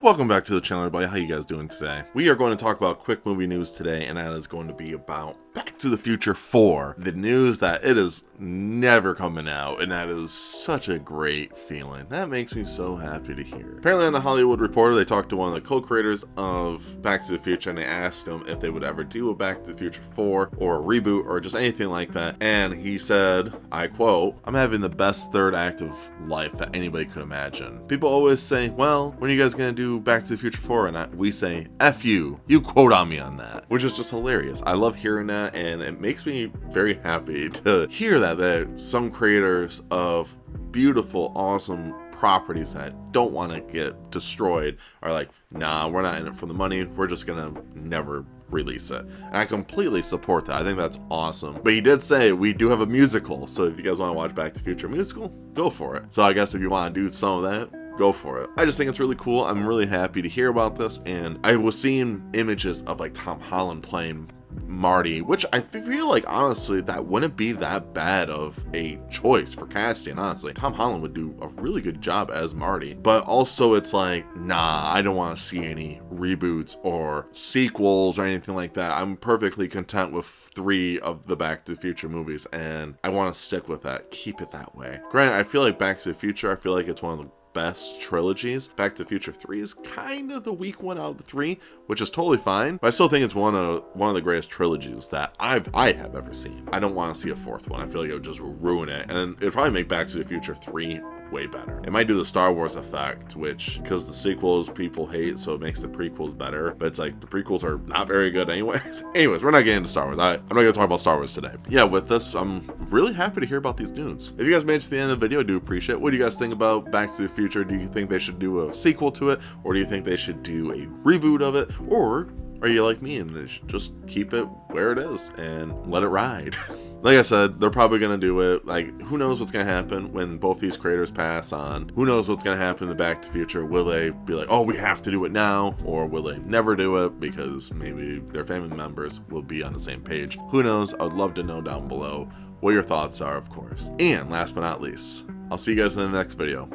Welcome back to the channel, everybody. How you guys doing today? We are going to talk about quick movie news today, and that is going to be about Back to the Future 4. The news that it is never coming out, and that is such a great feeling. That makes me so happy to hear. Apparently on the Hollywood Reporter, they talked to one of the co-creators of Back to the Future, and they asked him if they would ever do a Back to the Future 4 or a reboot or just anything like that. And he said, I quote, "I'm having the best third act of life that anybody could imagine. People always say, well, when are you guys going to do Back to the Future 4? And we say, F you. You quote on me on that," which is just hilarious. I love hearing that, and it makes me very happy to hear that some creators of beautiful, awesome properties that don't want to get destroyed are like, nah, we're not in it for the money. We're just gonna never release it. And I completely support that. I think that's awesome. But he did say we do have a musical, so if you guys want to watch Back to the Future musical, go for it. So I guess if you want to do some of that, go for it. I just think it's really cool. I'm really happy to hear about this, and I was seeing images of like Tom Holland playing Marty, which I feel like honestly that wouldn't be that bad of a choice for casting. Honestly, Tom Holland would do a really good job as Marty, but also it's like, nah, I don't want to see any reboots or sequels or anything like that. I'm perfectly content with 3 of the Back to the Future movies, and I want to stick with that. Keep it that way. Granted, I feel like Back to the Future, I feel like it's one of the best trilogies. Back to the Future 3 is kind of the weak one out of the 3, which is totally fine, but I still think it's one of the greatest trilogies that I have ever seen. I don't want to see a 4th one. I feel like it would just ruin it, and it'd probably make Back to the Future 3 way better. It might do the Star Wars effect, which, because the sequels people hate, so it makes the prequels better, but it's like the prequels are not very good anyways. Anyways, we're not getting into Star Wars. I'm not gonna talk about Star Wars today. Yeah, with this, I'm really happy to hear about these news. If you guys made it to the end of the video, I do appreciate it. What do you guys think about Back to the Future? Do you think they should do a sequel to it, or do you think they should do a reboot of it, or are you like me and they should just keep it where it is and let it ride? Like I said, they're probably going to do it. Like, who knows what's going to happen when both these creators pass on? Who knows what's going to happen in the Back to the Future? Will they be like, oh, we have to do it now? Or will they never do it because maybe their family members will be on the same page? Who knows? I would love to know down below what your thoughts are, of course. And last but not least, I'll see you guys in the next video.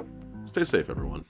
Stay safe, everyone.